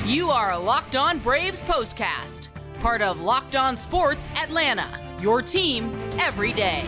You are Locked On Braves POSTCAST, part of Locked On Sports Atlanta, your team every day.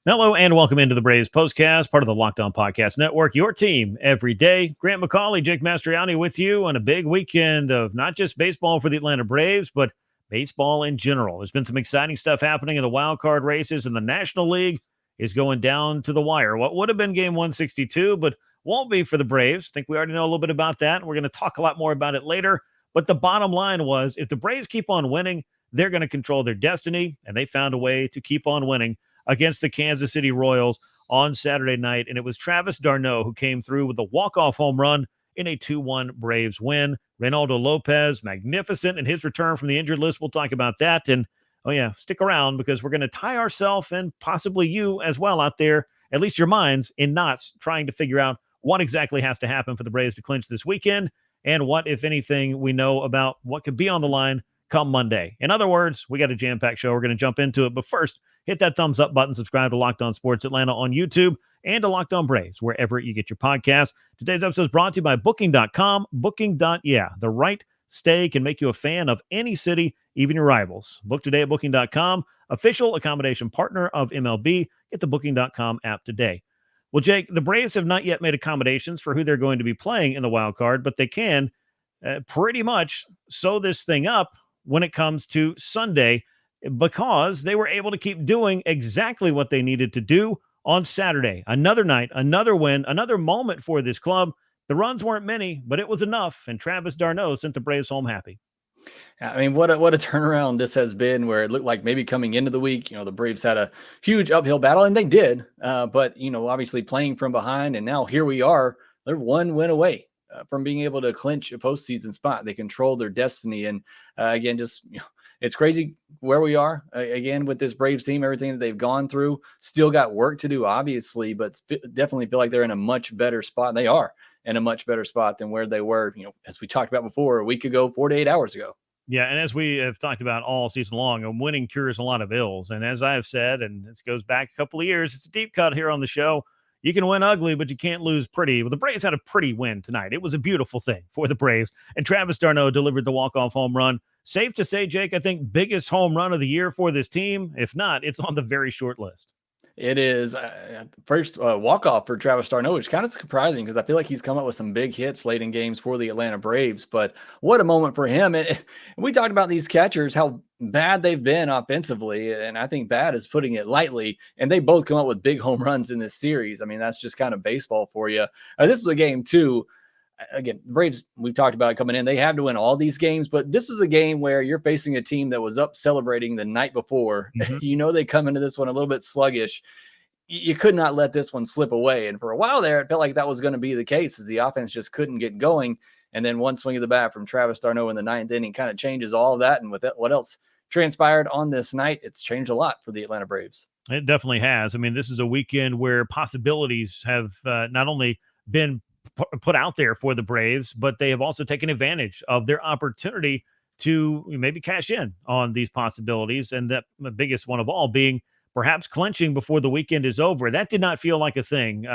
Hello and welcome into the Braves POSTCAST, part of the Locked On Podcast Network, your team every day. Grant McAuley, Jake Mastroianni with you on a big weekend of not just baseball for the Atlanta Braves, but baseball in general. There's been some exciting stuff happening in the wild card races, and the National League is going down to the wire. What would have been game 162, but won't be for the Braves. I think we already know a little bit about that. We're going to talk a lot more about it later. But the bottom line was, if the Braves keep on winning, they're going to control their destiny, and they found a way to keep on winning against the Kansas City Royals on Saturday night. And it was Travis d'Arnaud who came through with a walk-off home run in a 2-1 Braves win. Reynaldo Lopez, magnificent in his return from the injured list. We'll talk about that. And, oh yeah, stick around because we're going to tie ourselves and possibly you as well out there, at least your minds, in knots, trying to figure out what exactly has to happen for the Braves to clinch this weekend and what, if anything, we know about what could be on the line come Monday. In other words, we got a jam-packed show. We're going to jump into it. But first, hit that thumbs up button, subscribe to Locked On Sports Atlanta on YouTube, and to Locked On Braves, wherever you get your podcasts. Today's episode is brought to you by Booking.com. Booking.yeah, the right stay can make you a fan of any city, even your rivals. Book today at Booking.com, official accommodation partner of MLB. Get the Booking.com app today. Well, Jake, the Braves have not yet made accommodations for who they're going to be playing in the wild card, but they can pretty much sew this thing up when it comes to Sunday, because they were able to keep doing exactly what they needed to do on Saturday. Another night, another win, another moment for this club. The runs weren't many, but it was enough, and Travis d'Arnaud sent the Braves home happy. I mean, what a turnaround this has been, where it looked like maybe coming into the week, the Braves had a huge uphill battle, and they did. But, obviously playing from behind, and now here we are. They're one win away from being able to clinch a postseason spot. They control their destiny. And again, just, it's crazy where we are again with this Braves team, everything that they've gone through. Still got work to do, obviously, but definitely feel like they're in a much better spot. They are in a much better spot than where they were, as we talked about before, a week ago, 4 to 8 hours ago. Yeah, and as we have talked about all season long, winning cures a lot of ills. And as I have said, and this goes back a couple of years, it's a deep cut here on the show. You can win ugly, but you can't lose pretty. Well, the Braves had a pretty win tonight. It was a beautiful thing for the Braves. And Travis d'Arnaud delivered the walk-off home run. Safe to say, Jake, I think biggest home run of the year for this team. If not, it's on the very short list. It is first walk-off for Travis d'Arnaud, which is kind of surprising because I feel like he's come up with some big hits late in games for the Atlanta Braves. But what a moment for him. And we talked about these catchers, how bad they've been offensively, and I think bad is putting it lightly. And they both come up with big home runs in this series. I mean, that's just kind of baseball for you. This was a game, too. Again, the Braves, we've talked about it coming in. They have to win all these games, but this is a game where you're facing a team that was up celebrating the night before. Mm-hmm. They come into this one a little bit sluggish. You could not let this one slip away. And for a while there, it felt like that was going to be the case, as the offense just couldn't get going. And then one swing of the bat from Travis d'Arnaud in the ninth inning kind of changes all of that. And with that, what else transpired on this night, it's changed a lot for the Atlanta Braves. It definitely has. I mean, this is a weekend where possibilities have not only been put out there for the Braves, but they have also taken advantage of their opportunity to maybe cash in on these possibilities. And that the biggest one of all being perhaps clinching before the weekend is over. That did not feel like a thing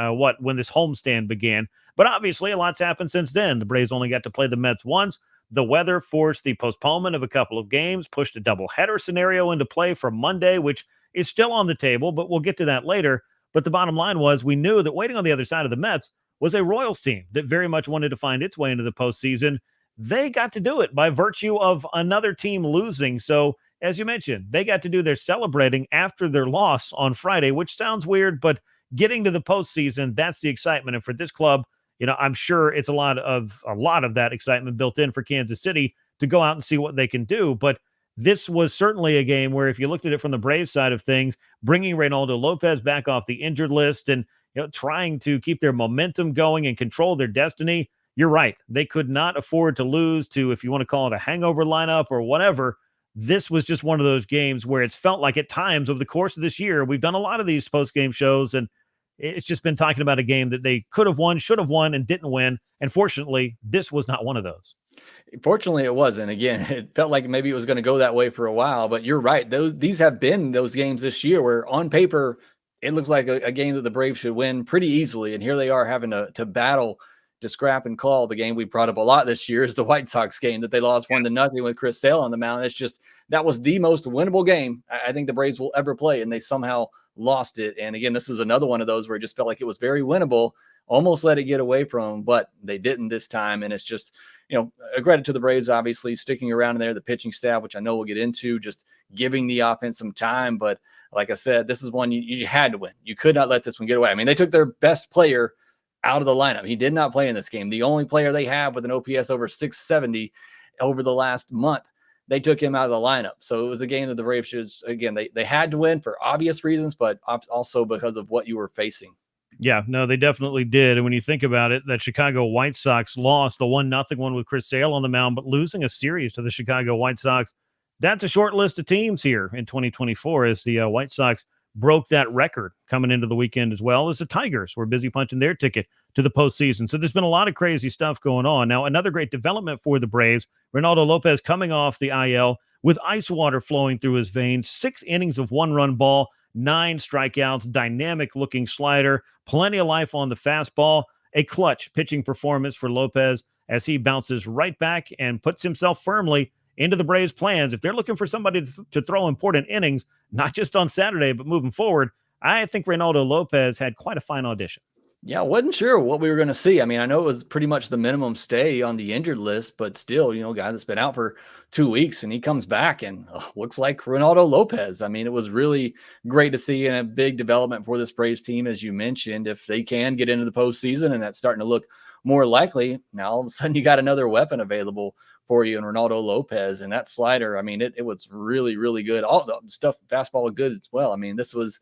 when this homestand began. But obviously a lot's happened since then. The Braves only got to play the Mets once. The weather forced the postponement of a couple of games, pushed a doubleheader scenario into play for Monday, which is still on the table, but we'll get to that later. But the bottom line was, we knew that waiting on the other side of the Mets was a Royals team that very much wanted to find its way into the postseason. They got to do it by virtue of another team losing. So, as you mentioned, they got to do their celebrating after their loss on Friday, which sounds weird, but getting to the postseason, that's the excitement. And for this club, I'm sure it's a lot of that excitement built in for Kansas City to go out and see what they can do. But this was certainly a game where, if you looked at it from the Braves side of things, bringing Reynaldo Lopez back off the injured list and trying to keep their momentum going and control their destiny, you're right. They could not afford to lose to, if you want to call it a hangover lineup or whatever. This was just one of those games where it's felt like at times over the course of this year, we've done a lot of these post-game shows, and it's just been talking about a game that they could have won, should have won, and didn't win. And fortunately, this was not one of those. Fortunately, it wasn't. Again, it felt like maybe it was going to go that way for a while, but you're right. These have been those games this year where on paper it looks like a game that the Braves should win pretty easily. And here they are having to battle, to scrap and claw. The game we brought up a lot this year is the White Sox game that they lost 1-0 with Chris Sale on the mound. It's just, that was the most winnable game I think the Braves will ever play, and they somehow lost it. And again, this is another one of those where it just felt like it was very winnable, almost let it get away from them, but they didn't this time. And it's just, a credit to the Braves, obviously sticking around in there, the pitching staff, which I know we'll get into, just giving the offense some time. But like I said, this is one you had to win. You could not let this one get away. I mean, they took their best player out of the lineup. He did not play in this game. The only player they have with an OPS over 670 over the last month, they took him out of the lineup. So it was a game that the Braves should, again, they had to win for obvious reasons, but also because of what you were facing. Yeah, no, they definitely did. And when you think about it, that Chicago White Sox lost the 1-0 one with Chris Sale on the mound, but losing a series to the Chicago White Sox, that's a short list of teams here in 2024 as the White Sox broke that record coming into the weekend, as well as the Tigers were busy punching their ticket to the postseason. So there's been a lot of crazy stuff going on. Now, another great development for the Braves, Reynaldo Lopez coming off the IL with ice water flowing through his veins, 6 innings of 1-run ball, 9 strikeouts, dynamic looking slider, plenty of life on the fastball, a clutch pitching performance for Lopez as he bounces right back and puts himself firmly into the Braves' plans. If they're looking for somebody to throw important innings, not just on Saturday, but moving forward, I think Reynaldo Lopez had quite a fine audition. Yeah, I wasn't sure what we were going to see. I mean, I know it was pretty much the minimum stay on the injured list, but still, guy that's been out for 2 weeks and he comes back and looks like Reynaldo Lopez. I mean, it was really great to see, and a big development for this Braves team, as you mentioned. If they can get into the postseason, and that's starting to look more likely, now all of a sudden you got another weapon available for you in Reynaldo Lopez. And that slider, I mean, it was really, really good. All the stuff, fastball was good as well. I mean, it was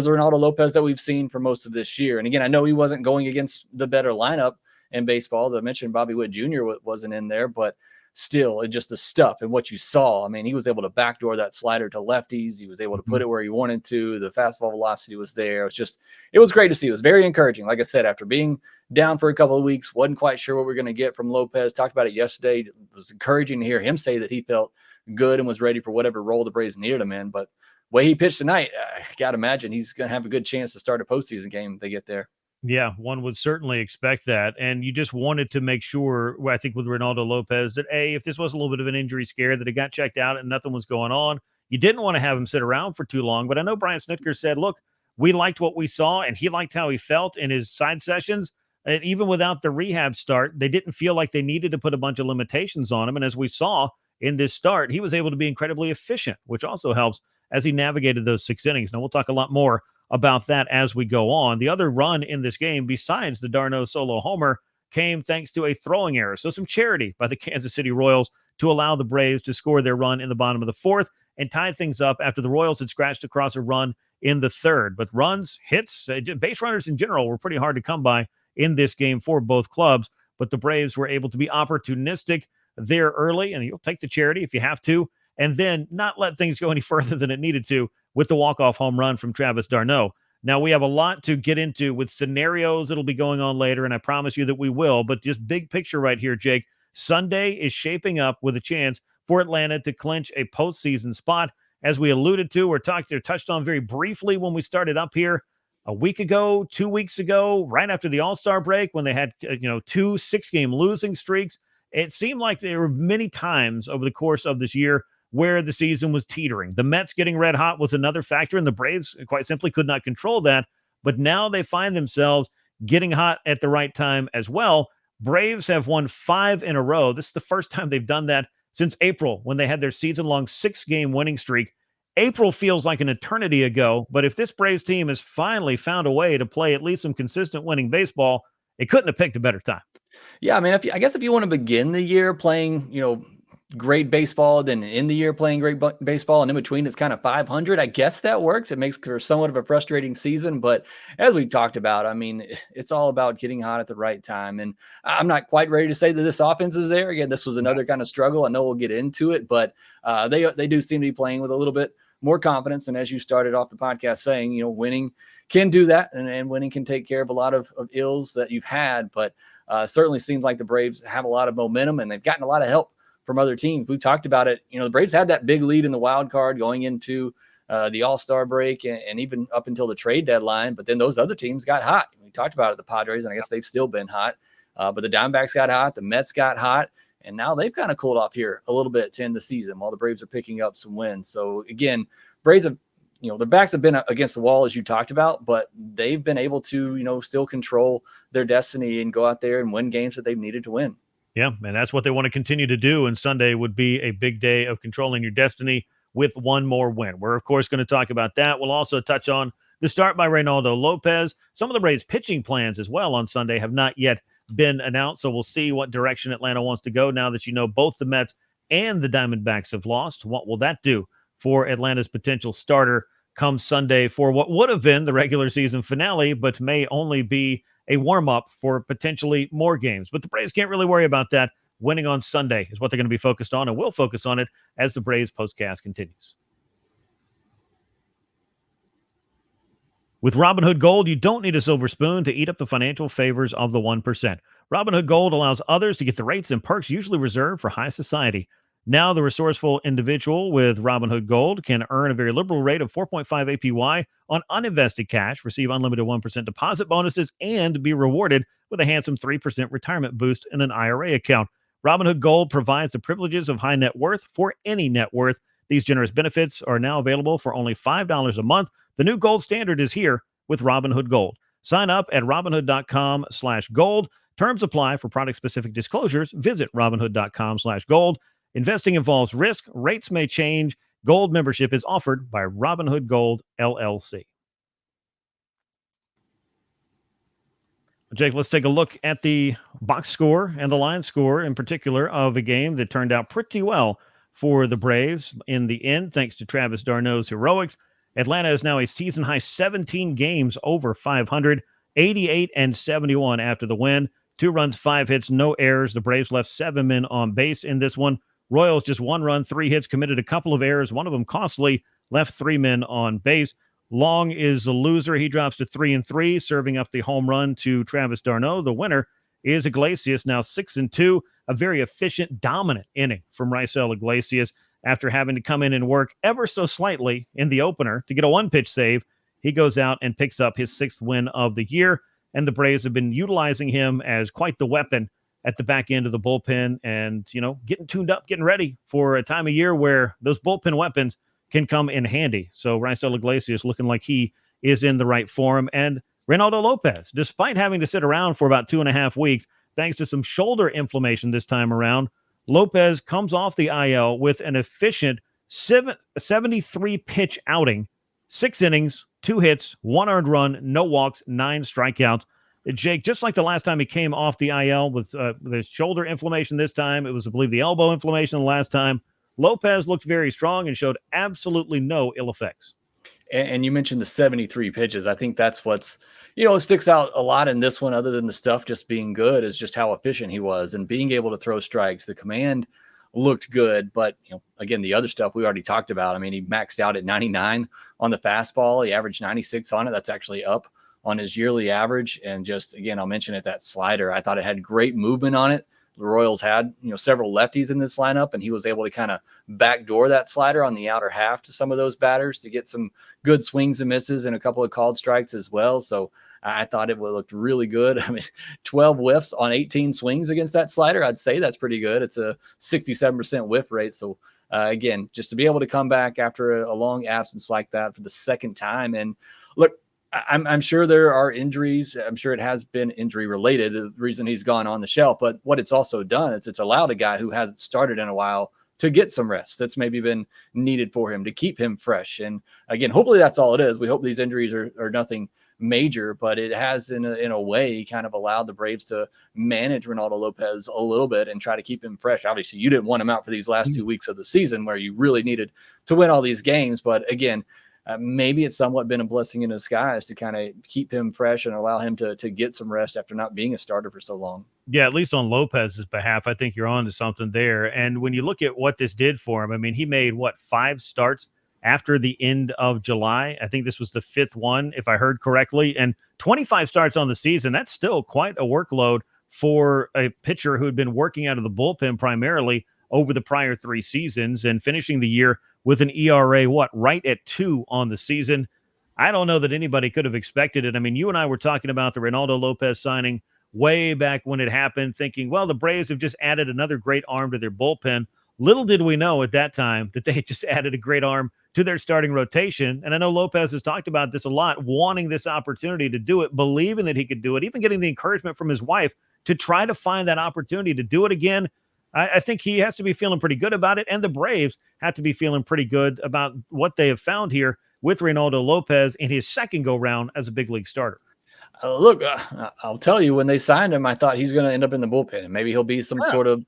Reynaldo Lopez that we've seen for most of this year. And again, I know he wasn't going against the better lineup in baseball. As I mentioned, Bobby Witt Jr. wasn't in there, but still, it just the stuff and what you saw. I mean, he was able to backdoor that slider to lefties. He was able to put it where he wanted to. The fastball velocity was there. It was great to see. It was very encouraging. Like I said, after being down for a couple of weeks, wasn't quite sure what we're going to get from Lopez. Talked about it yesterday. It was encouraging to hear him say that he felt good and was ready for whatever role the Braves needed him in. But way he pitched tonight, I got to imagine he's going to have a good chance to start a postseason game if they get there. Yeah, one would certainly expect that. And you just wanted to make sure, I think with Reynaldo Lopez, that if this was a little bit of an injury scare, that it got checked out and nothing was going on. You didn't want to have him sit around for too long. But I know Brian Snitker said, look, we liked what we saw, and he liked how he felt in his side sessions. And even without the rehab start, they didn't feel like they needed to put a bunch of limitations on him. And as we saw in this start, he was able to be incredibly efficient, which also helps as he navigated those 6 innings. Now, we'll talk a lot more about that as we go on. The other run in this game, besides the d'Arnaud solo homer, came thanks to a throwing error. So some charity by the Kansas City Royals to allow the Braves to score their run in the bottom of the 4th and tie things up after the Royals had scratched across a run in the 3rd. But runs, hits, base runners in general were pretty hard to come by in this game for both clubs. But the Braves were able to be opportunistic there early, and you'll take the charity if you have to, and then not let things go any further than it needed to with the walk-off home run from Travis d'Arnaud. Now, we have a lot to get into with scenarios that'll be going on later, and I promise you that we will, but just big picture right here, Jake. Sunday is shaping up with a chance for Atlanta to clinch a postseason spot. As we alluded to or touched on very briefly when we started up here a week ago, 2 weeks ago, right after the All-Star break when they had 2 6-game losing streaks. It seemed like there were many times over the course of this year where the season was teetering. The Mets getting red hot was another factor, and the Braves quite simply could not control that. But now they find themselves getting hot at the right time as well. Braves have won 5 in a row. This is the first time they've done that since April, when they had their season-long 6-game winning streak. April feels like an eternity ago, but if this Braves team has finally found a way to play at least some consistent winning baseball, it couldn't have picked a better time. Yeah, I mean, I guess if you want to begin the year playing, great baseball, then in the year playing great baseball, and in between it's kind of 500, I guess that works. It makes for somewhat of a frustrating season, but as we talked about, I mean, it's all about getting hot at the right time, and I'm not quite ready to say that this offense is there. Again, this was another kind of struggle. I know we'll get into it, but they do seem to be playing with a little bit more confidence, and as you started off the podcast saying, winning can do that, and winning can take care of a lot of ills that you've had, but certainly seems like the Braves have a lot of momentum, and they've gotten a lot of help from other teams. We talked about it. The Braves had that big lead in the wild card going into the All-Star break and even up until the trade deadline. But then those other teams got hot. We talked about it, the Padres, and I guess they've still been hot. But the Diamondbacks got hot, the Mets got hot, and now they've kind of cooled off here a little bit to end the season while the Braves are picking up some wins. So again, Braves have, their backs have been against the wall, as you talked about, but they've been able to, still control their destiny and go out there and win games that they've needed to win. Yeah, and that's what they want to continue to do. And Sunday would be a big day of controlling your destiny with one more win. We're, of course, going to talk about that. We'll also touch on the start by Reynaldo Lopez. Some of the Braves' pitching plans as well on Sunday have not yet been announced, so we'll see what direction Atlanta wants to go now that both the Mets and the Diamondbacks have lost. What will that do for Atlanta's potential starter come Sunday for what would have been the regular season finale, but may only be a warm-up for potentially more games? But the Braves can't really worry about that. Winning on Sunday is what they're going to be focused on, and we'll focus on it as the Braves postcast continues. With Robinhood Gold, you don't need a silver spoon to eat up the financial favors of the 1%. Robinhood Gold allows others to get the rates and perks usually reserved for high society. Now, the resourceful individual with Robinhood Gold can earn a very liberal rate of 4.5 APY on uninvested cash, receive unlimited 1% deposit bonuses, and be rewarded with a handsome 3% retirement boost in an IRA account. Robinhood Gold provides the privileges of high net worth for any net worth. These generous benefits are now available for only $5 a month. The new gold standard is here with Robinhood Gold. Sign up at Robinhood.com/gold. Terms apply. For product-specific disclosures, visit Robinhood.com/gold. Investing involves risk. Rates may change. Gold membership is offered by Robinhood Gold, LLC. Jake, let's take a look at the box score and the line score in particular of a game that turned out pretty well for the Braves in the end, thanks to Travis d'Arnaud's heroics. Atlanta is now a season-high 17 games over 500, 88-71 after the win. 2 runs, 5 hits, no errors. The Braves left 7 men on base in this one. Royals just 1 run, 3 hits, committed a couple of errors, one of them costly, left 3 men on base. Long is a loser. He drops to 3-3, serving up the home run to Travis d'Arnaud. The winner is Iglesias, now 6-2. A very efficient, dominant inning from Raisel Iglesias after having to come in and work ever so slightly in the opener to get a 1-pitch save. He goes out and picks up his 6th win of the year, and the Braves have been utilizing him as quite the weapon at the back end of the bullpen and, getting tuned up, getting ready for a time of year where those bullpen weapons can come in handy. So Raisel Iglesias looking like he is in the right form. And Reynaldo Lopez, despite having to sit around for about 2.5 weeks, thanks to some shoulder inflammation this time around, Lopez comes off the IL with an efficient 73-pitch outing, 6 innings, 2 hits, 1 earned run, no walks, 9 strikeouts. Jake, just like the last time he came off the IL with the shoulder inflammation this time, it was, I believe, the elbow inflammation the last time. Lopez looked very strong and showed absolutely no ill effects. And you mentioned the 73 pitches. I think that's what's, sticks out a lot in this one, other than the stuff just being good, is just how efficient he was and being able to throw strikes. The command looked good, but, again, the other stuff we already talked about. I mean, he maxed out at 99 on the fastball. He averaged 96 on it. That's actually up on his yearly average. And just, again, I'll mention it, that slider, I thought it had great movement on it. The Royals had, several lefties in this lineup, and he was able to kind of backdoor that slider on the outer half to some of those batters to get some good swings and misses and a couple of called strikes as well. So I thought it looked really good. I mean, 12 whiffs on 18 swings against that slider. I'd say that's pretty good. It's a 67% whiff rate. So again, just to be able to come back after a long absence like that for the second time. And look, I'm sure there are injuries. I'm sure it has been injury related, the reason he's gone on the shelf. But what it's also done is it's allowed a guy who hasn't started in a while to get some rest that's maybe been needed for him to keep him fresh. And again, hopefully that's all it is. We hope these injuries are nothing major, but it has in a way kind of allowed the Braves to manage Reynaldo Lopez a little bit and try to keep him fresh. Obviously, you didn't want him out for these last 2 weeks of the season where you really needed to win all these games. But again, maybe it's somewhat been a blessing in disguise to kind of keep him fresh and allow him to get some rest after not being a starter for so long. Yeah, at least on Lopez's behalf, I think you're on to something there. And when you look at what this did for him, I mean, he made, 5 starts after the end of July. I think this was the 5th one, if I heard correctly. And 25 starts on the season, that's still quite a workload for a pitcher who had been working out of the bullpen primarily over the prior 3 seasons and finishing the year with an ERA, right at 2 on the season. I don't know that anybody could have expected it. I mean, you and I were talking about the Reynaldo Lopez signing way back when it happened, thinking, well, the Braves have just added another great arm to their bullpen. Little did we know at that time that they had just added a great arm to their starting rotation. And I know Lopez has talked about this a lot, wanting this opportunity to do it, believing that he could do it, even getting the encouragement from his wife to try to find that opportunity to do it again. I think he has to be feeling pretty good about it, and the Braves have to be feeling pretty good about what they have found here with Reynaldo Lopez in his second go-round as a big league starter. Look, I'll tell you, when they signed him, I thought he's going to end up in the bullpen, and maybe he'll be some sort of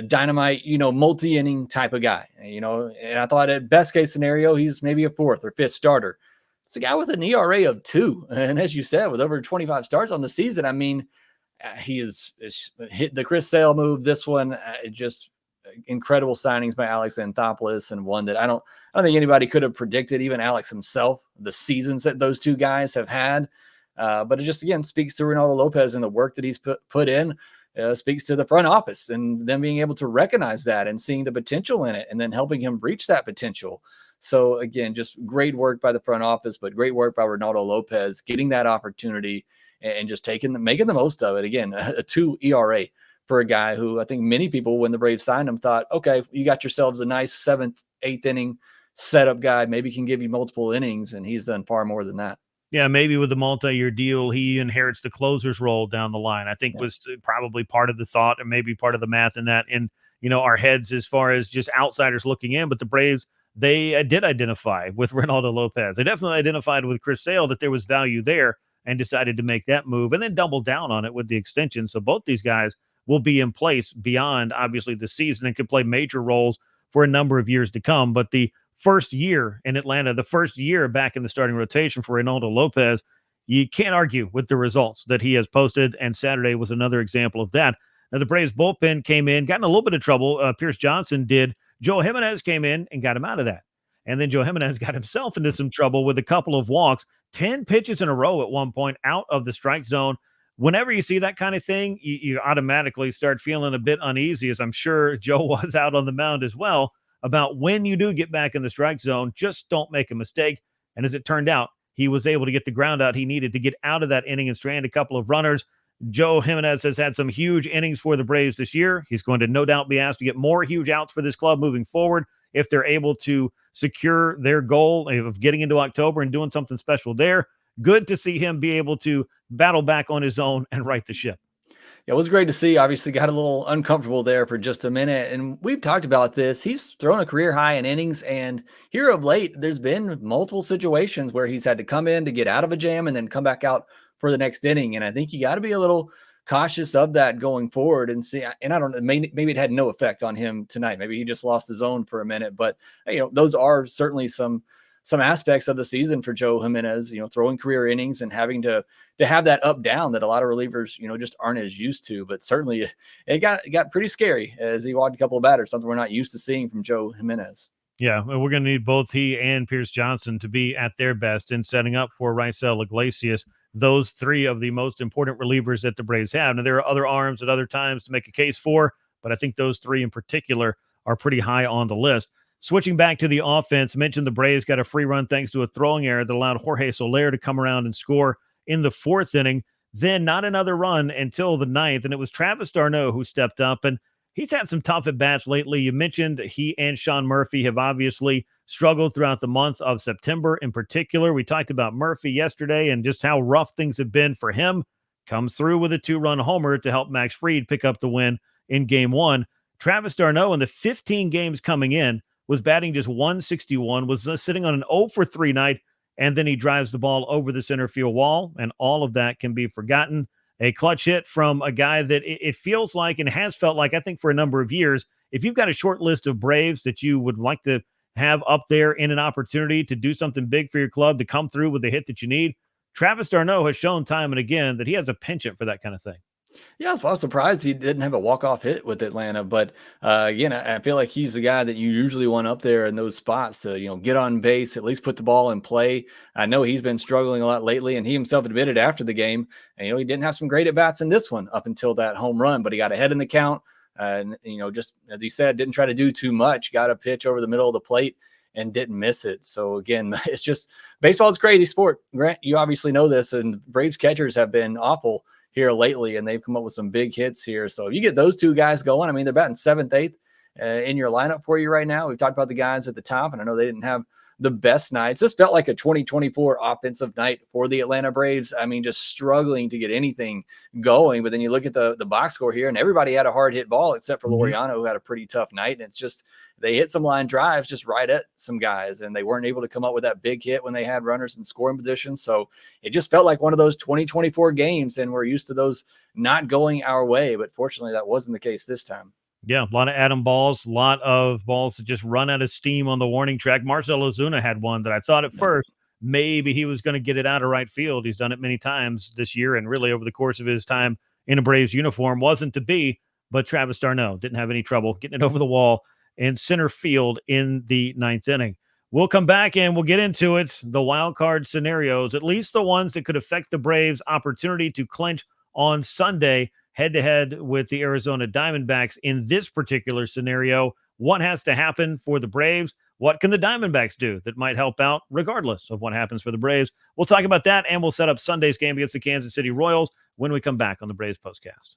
dynamite, multi-inning type of guy, and I thought at best case scenario, he's maybe a 4th or 5th starter. It's a guy with an ERA of 2. And as you said, with over 25 starts on the season, I mean, he is hit the Chris Sale move. This one, just incredible signings by Alex Anthopoulos, and one that I don't think anybody could have predicted, even Alex himself, the seasons that those two guys have had. But it just, again, speaks to Reynaldo Lopez and the work that he's put in, speaks to the front office and them being able to recognize that and seeing the potential in it and then helping him reach that potential. So again, just great work by the front office, but great work by Reynaldo Lopez, getting that opportunity and just making the most of it. Again, a 2 ERA for a guy who I think many people, when the Braves signed him, thought, okay, you got yourselves a nice 7th, 8th inning setup guy, maybe can give you multiple innings, and he's done far more than that. Yeah, maybe with the multi-year deal, he inherits the closer's role down the line. I think was probably part of the thought, or maybe part of the math in that, in our heads as far as just outsiders looking in. But the Braves, they did identify with Reynaldo Lopez. They definitely identified with Chris Sale that there was value there and decided to make that move and then double down on it with the extension. So both these guys will be in place beyond, obviously, the season and can play major roles for a number of years to come. But the first year in Atlanta, the first year back in the starting rotation for Reynaldo Lopez, you can't argue with the results that he has posted, and Saturday was another example of that. Now, the Braves bullpen came in, got in a little bit of trouble. Pierce Johnson did. Joe Jimenez came in and got him out of that. And then Joe Jimenez got himself into some trouble with a couple of walks, 10 pitches in a row at one point out of the strike zone. Whenever you see that kind of thing, you automatically start feeling a bit uneasy, as I'm sure Joe was out on the mound as well, about when you do get back in the strike zone, just don't make a mistake. And as it turned out, he was able to get the ground out he needed to get out of that inning and strand a couple of runners. Joe Jimenez has had some huge innings for the Braves this year. He's going to no doubt be asked to get more huge outs for this club moving forward if they're able to secure their goal of getting into October and doing something special there. Good to see him be able to battle back on his own and right the ship. Yeah, it was great to see. Obviously got a little uncomfortable there for just a minute. And we've talked about this. He's thrown a career high in innings. And here of late, there's been multiple situations where he's had to come in to get out of a jam and then come back out for the next inning. And I think you got to be a little cautious of that going forward and see. And I don't know, maybe it had no effect on him tonight. Maybe he just lost his own for a minute. But, those are certainly some aspects of the season for Joe Jimenez, throwing career innings and having to have that up down that a lot of relievers, just aren't as used to. But certainly it got pretty scary as he walked a couple of batters, something we're not used to seeing from Joe Jimenez. Yeah, we're going to need both he and Pierce Johnson to be at their best in setting up for Raisel Iglesias. Those 3 of the most important relievers that the Braves have. Now, there are other arms at other times to make a case for, but I think those 3 in particular are pretty high on the list. Switching back to the offense, mentioned the Braves got a free run thanks to a throwing error that allowed Jorge Soler to come around and score in the 4th inning. Then not another run until the 9th, and it was Travis d'Arnaud who stepped up, and he's had some tough at-bats lately. You mentioned he and Sean Murphy have obviously struggled throughout the month of September in particular. We talked about Murphy yesterday and just how rough things have been for him. Comes through with a 2-run homer to help Max Fried pick up the win in Game 1. Travis d'Arnaud, in the 15 games coming in, was batting just 161, was sitting on an 0-for-3 night, and then he drives the ball over the center field wall, and all of that can be forgotten. A clutch hit from a guy that it feels like and has felt like, I think, for a number of years, if you've got a short list of Braves that you would like to have up there in an opportunity to do something big for your club, to come through with the hit that you need, Travis d'Arnaud has shown time and again that he has a penchant for that kind of thing. Yeah, I was surprised he didn't have a walk-off hit with Atlanta. But again, I feel like he's the guy that you usually want up there in those spots to, get on base, at least put the ball in play. I know he's been struggling a lot lately, and he himself admitted after the game, and, he didn't have some great at-bats in this one up until that home run, but he got ahead in the count. And, just as he said, didn't try to do too much, got a pitch over the middle of the plate and didn't miss it. So again, it's just baseball is a crazy sport. Grant, you obviously know this, and Braves catchers have been awful here lately, and they've come up with some big hits here. So if you get those two guys going, I mean, they're batting 7th, 8th in your lineup for you right now. We've talked about the guys at the top, and I know they didn't have the best nights. This felt like a 2024 offensive night for the Atlanta Braves. I mean, just struggling to get anything going. But then you look at the box score here, and everybody had a hard hit ball except for Laureano, who had a pretty tough night. And it's just, they hit some line drives just right at some guys, and they weren't able to come up with that big hit when they had runners in scoring position. So it just felt like one of those 2024 games, and we're used to those not going our way. But fortunately, that wasn't the case this time. Yeah, a lot of Adam balls, a lot of balls that just run out of steam on the warning track. Marcell Ozuna had one that I thought at first maybe he was going to get it out of right field. He's done it many times this year, and really over the course of his time in a Braves uniform. Wasn't to be, but Travis d'Arnaud didn't have any trouble getting it over the wall in center field in the 9th inning. We'll come back and we'll get into it, the wild card scenarios, at least the ones that could affect the Braves' opportunity to clinch on Sunday, head-to-head with the Arizona Diamondbacks. In this particular scenario, what has to happen for the Braves? What can the Diamondbacks do that might help out regardless of what happens for the Braves? We'll talk about that, and we'll set up Sunday's game against the Kansas City Royals when we come back on the Braves Postcast.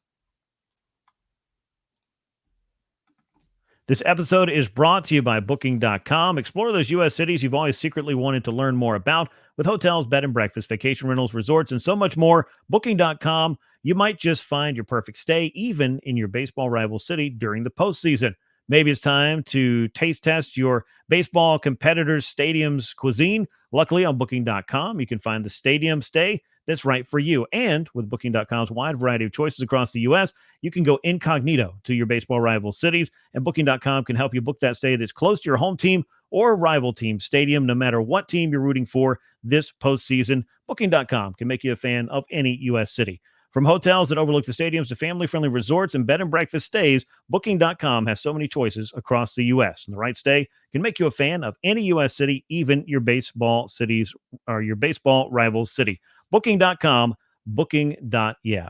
This episode is brought to you by Booking.com. Explore those U.S. cities you've always secretly wanted to learn more about with hotels, bed and breakfast, vacation rentals, resorts, and so much more. Booking.com, you might just find your perfect stay, even in your baseball rival city during the postseason. Maybe it's time to taste test your baseball competitors' stadium's cuisine. Luckily, on Booking.com, you can find the stadium stay that's right for you. And with Booking.com's wide variety of choices across the U.S., you can go incognito to your baseball rival cities, and Booking.com can help you book that stay that's close to your home team or rival team stadium, no matter what team you're rooting for this postseason. Booking.com can make you a fan of any U.S. city. From hotels that overlook the stadiums to family-friendly resorts and bed and breakfast stays, Booking.com has so many choices across the U.S. And the right stay can make you a fan of any U.S. city, even your baseball cities or your baseball rival city. Booking.com, booking.yeah.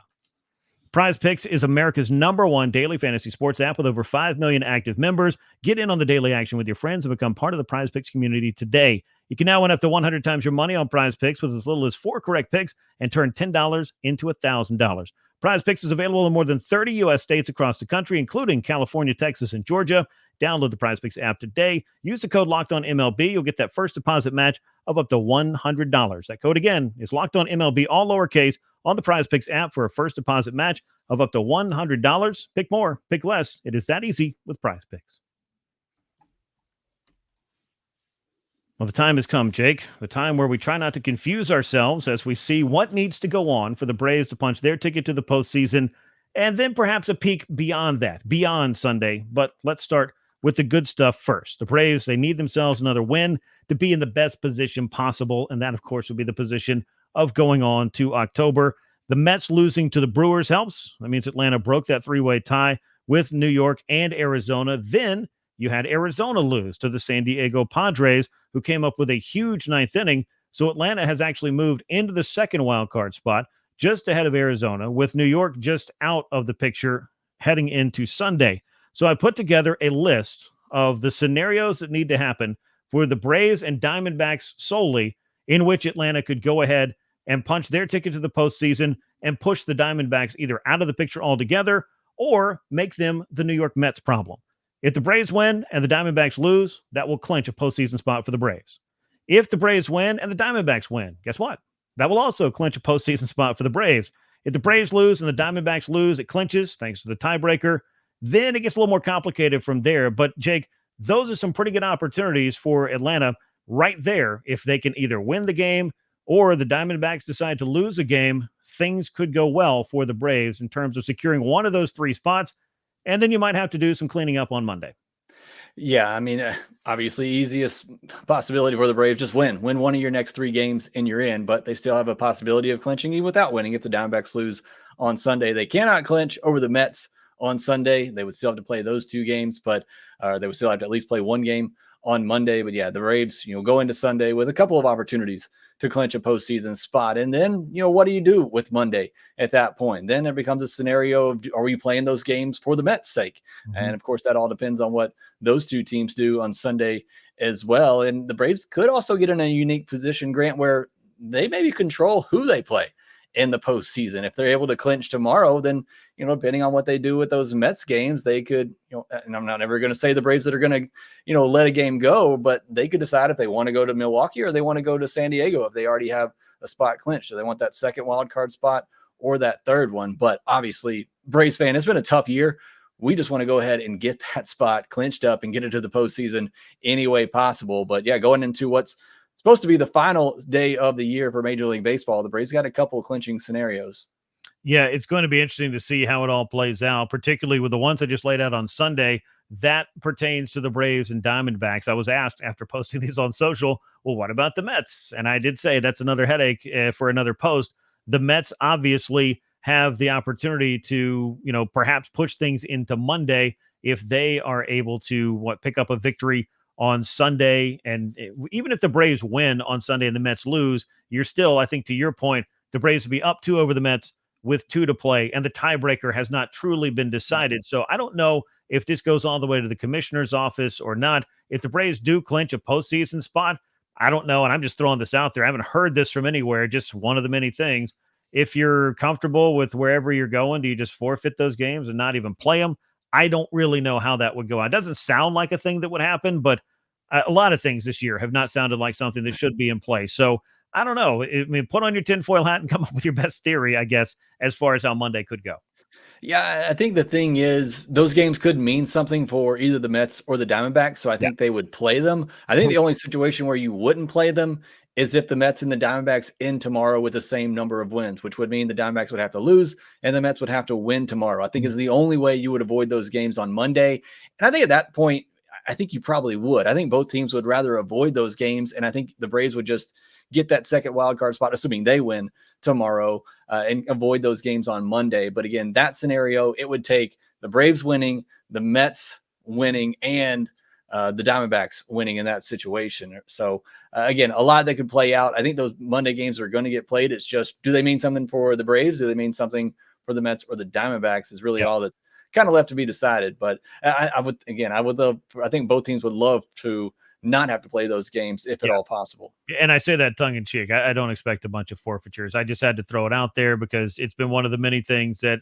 Prize Picks is America's #1 daily fantasy sports app with over 5 million active members. Get in on the daily action with your friends and become part of the Prize Picks community today. You can now win up to 100 times your money on Prize Picks with as little as 4 correct picks and turn $10 into $1,000. Prize Picks is available in more than 30 U.S. states across the country, including California, Texas, and Georgia. Download the Prize Picks app today. Use the code LOCKEDONMLB. You'll get that first deposit match of up to $100. That code again is LOCKEDONMLB, all lowercase, on the Prize Picks app for a first deposit match of up to $100. Pick more, pick less. It is that easy with Prize Picks. Well, the time has come, Jake. The time where we try not to confuse ourselves as we see what needs to go on for the Braves to punch their ticket to the postseason, and then perhaps a peek beyond that, beyond Sunday. But let's start with the good stuff first. The Braves, they need themselves another win to be in the best position possible, and that, of course, would be the position of going on to October. The Mets losing to the Brewers helps. That means Atlanta broke that 3-way tie with New York and Arizona. Then you had Arizona lose to the San Diego Padres, who came up with a huge 9th inning. So Atlanta has actually moved into the second wild card spot, just ahead of Arizona, with New York just out of the picture heading into Sunday. So I put together a list of the scenarios that need to happen for the Braves and Diamondbacks solely, in which Atlanta could go ahead and punch their ticket to the postseason and push the Diamondbacks either out of the picture altogether or make them the New York Mets problem. If the Braves win and the Diamondbacks lose, that will clinch a postseason spot for the Braves. If the Braves win and the Diamondbacks win, guess what? That will also clinch a postseason spot for the Braves. If the Braves lose and the Diamondbacks lose, it clinches thanks to the tiebreaker. Then it gets a little more complicated from there. But, Jake, those are some pretty good opportunities for Atlanta right there. If they can either win the game or the Diamondbacks decide to lose a game, things could go well for the Braves in terms of securing one of those 3 spots. And then you might have to do some cleaning up on Monday. Yeah, I mean, obviously, easiest possibility for the Braves, just win one of your next 3 games and you're in, but they still have a possibility of clinching even without winning if the Diamondbacks lose on Sunday. They cannot clinch over the Mets on Sunday. They would still have to play those 2 games, but they would still have to at least play 1 game on Monday. But yeah, the Braves, go into Sunday with a couple of opportunities to clinch a postseason spot. And then, what do you do with Monday at that point? Then there becomes a scenario of, are we playing those games for the Mets' sake? Mm-hmm. And of course, that all depends on what those 2 teams do on Sunday as well. And the Braves could also get in a unique position, Grant, where they maybe control who they play in the postseason. If they're able to clinch tomorrow, then, depending on what they do with those Mets games, they could, and I'm not ever going to say the Braves that are going to, let a game go, but they could decide if they want to go to Milwaukee or they want to go to San Diego if they already have a spot clinched. So they want that second wild card spot or that third one. But obviously, Braves fan, it's been a tough year. We just want to go ahead and get that spot clinched up and get it to the postseason any way possible. But yeah, going into what's supposed to be the final day of the year for Major League Baseball, the Braves got a couple of clinching scenarios. Yeah, it's going to be interesting to see how it all plays out, particularly with the ones I just laid out on Sunday. That pertains to the Braves and Diamondbacks. I was asked after posting these on social, well, what about the Mets? And I did say that's another headache for another post. The Mets obviously have the opportunity to, perhaps push things into Monday if they are able to pick up a victory on Sunday. And even if the Braves win on Sunday and the Mets lose, you're still, I think to your point, the Braves will be up 2 over the Mets with 2 to play, and the tiebreaker has not truly been decided. So I don't know if this goes all the way to the commissioner's office or not. If the Braves do clinch a postseason spot, I don't know. And I'm just throwing this out there. I haven't heard this from anywhere, just one of the many things. If you're comfortable with wherever you're going, do you just forfeit those games and not even play them? I don't really know how that would go. It doesn't sound like a thing that would happen, but a lot of things this year have not sounded like something that should be in place. So I don't know. I mean, put on your tinfoil hat and come up with your best theory, I guess, as far as how Monday could go. Yeah, I think the thing is those games could mean something for either the Mets or the Diamondbacks, so I think they would play them. I think the only situation where you wouldn't play them is if the Mets and the Diamondbacks end tomorrow with the same number of wins, which would mean the Diamondbacks would have to lose and the Mets would have to win tomorrow. I think is the only way you would avoid those games on Monday. And I think at that point, I think you probably would. I think both teams would rather avoid those games, and I think the Braves would just get that second wild card spot, assuming they win tomorrow, and avoid those games on Monday. But again, that scenario, it would take the Braves winning, the Mets winning, and the Diamondbacks winning in that situation. So again, a lot that could play out. I think those Monday games are going to get played. It's just, do they mean something for the Braves? Do they mean something for the Mets or the Diamondbacks is really all that's kind of left to be decided. But I would love, I think both teams would love to not have to play those games if at all possible. And I say that tongue in cheek. I don't expect a bunch of forfeitures. I just had to throw it out there because it's been one of the many things that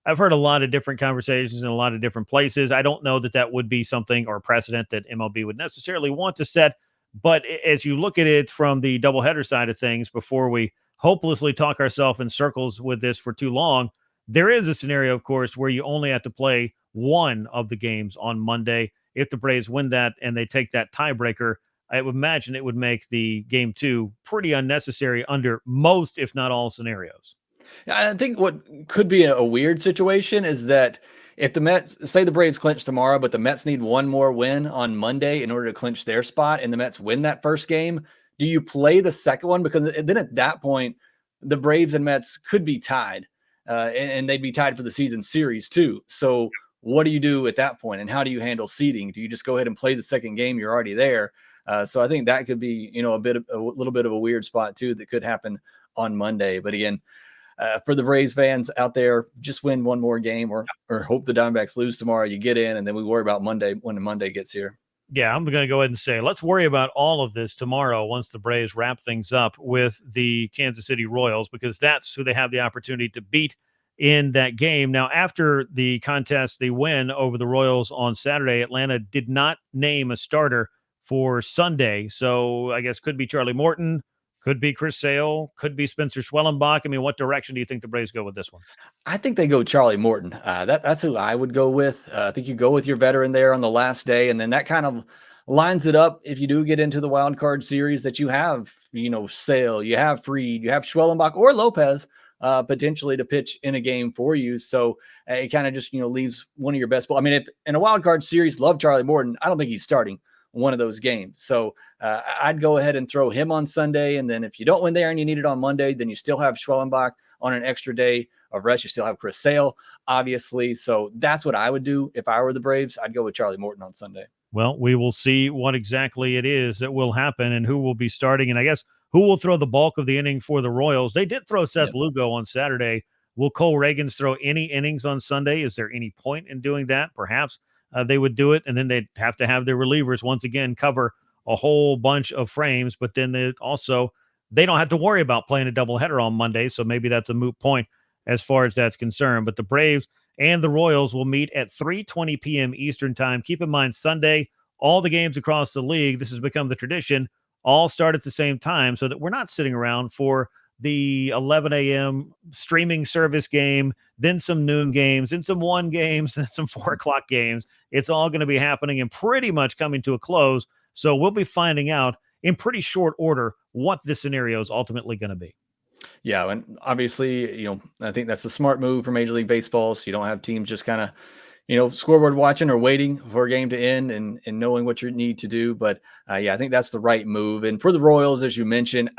I've heard a lot of different conversations in a lot of different places. I don't know that that would be something or precedent that MLB would necessarily want to set. But as you look at it from the doubleheader side of things, before we hopelessly talk ourselves in circles with this for too long, there is a scenario, of course, where you only have to play one of the games on Monday. If the Braves win that and they take that tiebreaker, I would imagine it would make the game 2 pretty unnecessary under most, if not all, scenarios. I think what could be a weird situation is that if the Mets, say the Braves clinch tomorrow, but the Mets need one more win on Monday in order to clinch their spot, and the Mets win that first game, do you play the second one? Because then at that point, the Braves and Mets could be tied, and they'd be tied for the season series too. So what do you do at that point, and how do you handle seeding? Do you just go ahead and play the second game? You're already there. So I think that could be, a little bit of a weird spot too that could happen on Monday. But again, for the Braves fans out there, just win one more game or hope the Diamondbacks lose tomorrow. You get in, and then we worry about Monday when Monday gets here. Yeah, I'm going to go ahead and say, let's worry about all of this tomorrow once the Braves wrap things up with the Kansas City Royals, because that's who they have the opportunity to beat in that game. Now, after the contest, they win over the Royals on Saturday. Atlanta did not name a starter for Sunday. So I guess could be Charlie Morton, could be Chris Sale, could be Spencer Schwellenbach. I mean, what direction do you think the Braves go with this one? I think they go Charlie Morton. That's who I would go with. I think you go with your veteran there on the last day, and then that kind of lines it up if you do get into the wild card series that you have, Sale, you have Fried, you have Schwellenbach or Lopez potentially to pitch in a game for you. So it kind of just, leaves one of your best. I mean, if in a wild card series, love Charlie Morton. I don't think he's starting one of those games. So I'd go ahead and throw him on Sunday. And then if you don't win there and you need it on Monday, then you still have Schwellenbach on an extra day of rest. You still have Chris Sale, obviously. So that's what I would do if I were the Braves. I'd go with Charlie Morton on Sunday. Well, we will see what exactly it is that will happen and who will be starting. And I guess who will throw the bulk of the inning for the Royals. They did throw Seth Lugo on Saturday. Will Cole Reagans throw any innings on Sunday? Is there any point in doing that? Perhaps. they would do it, and then they'd have to have their relievers once again cover a whole bunch of frames. But then they don't have to worry about playing a doubleheader on Monday, so maybe that's a moot point as far as that's concerned. But the Braves and the Royals will meet at 3:20 p.m. Eastern time. Keep in mind, Sunday, all the games across the league, this has become the tradition, all start at the same time so that we're not sitting around for the 11 a.m. streaming service game, then some noon games, then some 1 games, then some 4 o'clock games. It's all going to be happening and pretty much coming to a close. So we'll be finding out in pretty short order what this scenario is ultimately going to be. Yeah, and obviously, I think that's a smart move for Major League Baseball. So you don't have teams just kind of, scoreboard watching or waiting for a game to end and knowing what you need to do. But yeah, I think that's the right move. And for the Royals, as you mentioned,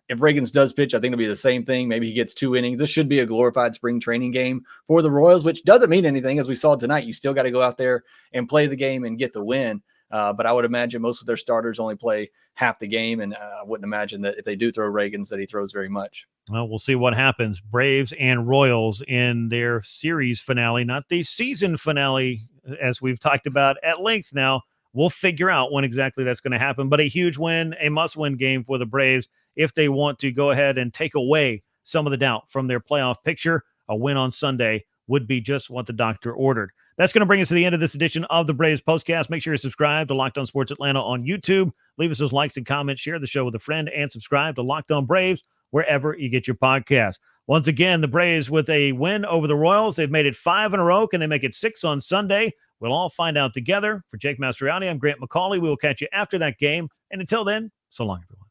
if Reagans does pitch, I think it'll be the same thing. Maybe he gets 2 innings. This should be a glorified spring training game for the Royals, which doesn't mean anything. As we saw tonight, you still got to go out there and play the game and get the win. But I would imagine most of their starters only play half the game, and I wouldn't imagine that if they do throw Reagans that he throws very much. Well, we'll see what happens. Braves and Royals in their series finale, not the season finale, as we've talked about at length now. We'll figure out when exactly that's going to happen. But a huge win, a must-win game for the Braves if they want to go ahead and take away some of the doubt from their playoff picture. A win on Sunday would be just what the doctor ordered. That's going to bring us to the end of this edition of the Braves Postcast. Make sure you subscribe to Locked On Sports Atlanta on YouTube. Leave us those likes and comments. Share the show with a friend and subscribe to Locked On Braves wherever you get your podcast. Once again, the Braves with a win over the Royals. They've made it 5 in a row. Can they make it 6 on Sunday? We'll all find out together. For Jake Mastroianni, I'm Grant McAuley. We will catch you after that game. And until then, so long, everyone.